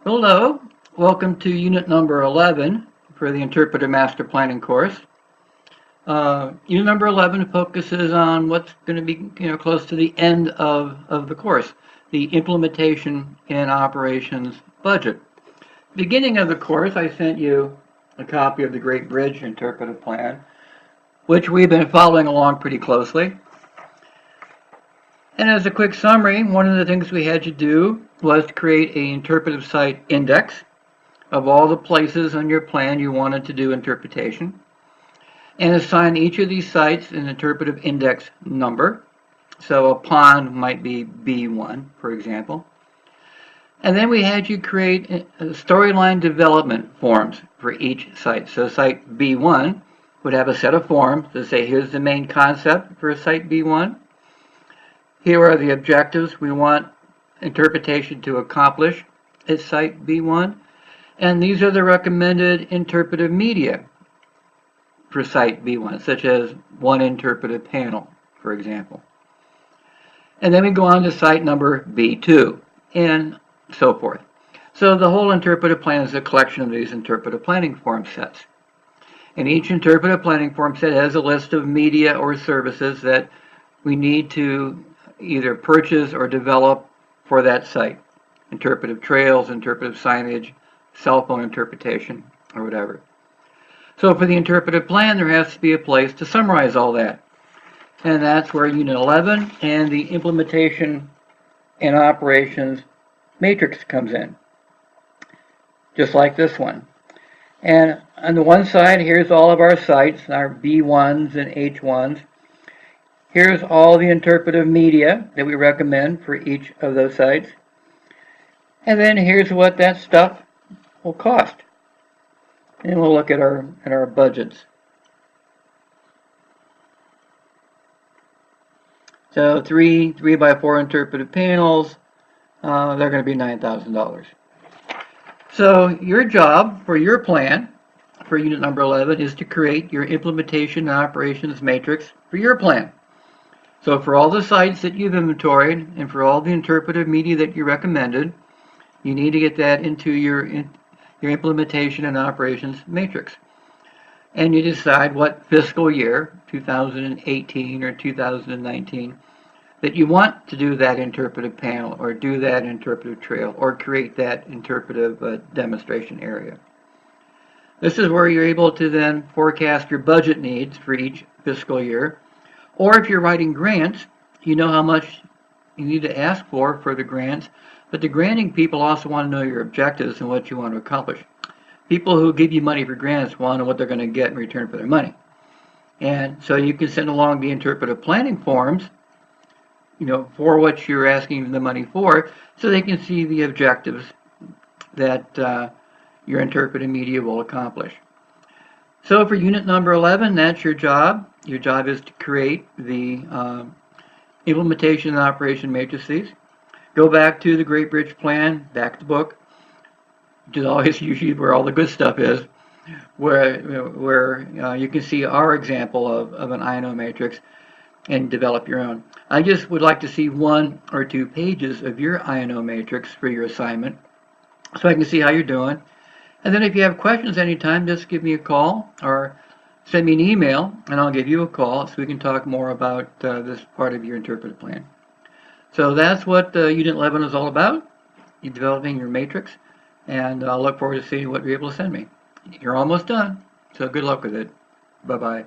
Hello, welcome to unit number 11 for the Interpretive Master Planning course. Unit number 11 focuses on what's going to be close to the end of the course, the implementation and operations budget. Beginning of the course, I sent you a copy of the Great Bridge Interpretive Plan, which we've been following along pretty closely. And as a quick summary, one of the things we had to do was to create an interpretive site index of all the places on your plan you wanted to do interpretation, and assign each of these sites an interpretive index number. So a pond might be B1, for example. And then we had you create storyline development forms for each site. So site B1 would have a set of forms that say, here's the main concept for site B1. Here are the objectives we want interpretation to accomplish at site B1. And these are the recommended interpretive media for site B1, such as one interpretive panel, for example. And then we go on to site number B2, and so forth. So the whole interpretive plan is a collection of these interpretive planning form sets. And each interpretive planning form set has a list of media or services that we need to either purchase or develop for that site. Interpretive trails, interpretive signage, cell phone interpretation, or whatever. So for the interpretive plan, there has to be a place to summarize all that. And that's where Unit 11 and the implementation and operations matrix comes in. Just like this one. And on the one side, here's all of our sites, our B1s and H1s. Here's all the interpretive media that we recommend for each of those sites. And then here's what that stuff will cost. And we'll look at our budgets. So 3x4 interpretive panels, they're going to be $9,000. So your job for your plan for unit number 11 is to create your implementation and operations matrix for your plan. So for all the sites that you've inventoried and for all the interpretive media that you recommended, you need to get that into your implementation and operations matrix. And you decide what fiscal year, 2018 or 2019, that you want to do that interpretive panel or do that interpretive trail or create that interpretive demonstration area. This is where you're able to then forecast your budget needs for each fiscal year. Or if you're writing grants, you know how much you need to ask for the grants, but the granting people also want to know your objectives and what you want to accomplish. People who give you money for grants want to know what they're going to get in return for their money. And so you can send along the interpretive planning forms, for what you're asking the money for, so they can see the objectives that your interpretive media will accomplish. So for unit number 11, that's your job. Your job is to create the implementation and operation matrices. Go back to the Great Bridge Plan, back to the book, which is always usually where all the good stuff is, where you can see our example of an INO matrix and develop your own. I just would like to see 1 or 2 pages of your INO matrix for your assignment so I can see how you're doing. And then if you have questions anytime, just give me a call or send me an email and I'll give you a call so we can talk more about this part of your interpretive plan. So that's what Unit 11 is all about. You're developing your matrix, and I'll look forward to seeing what you're able to send me. You're almost done, so good luck with it. Bye-bye.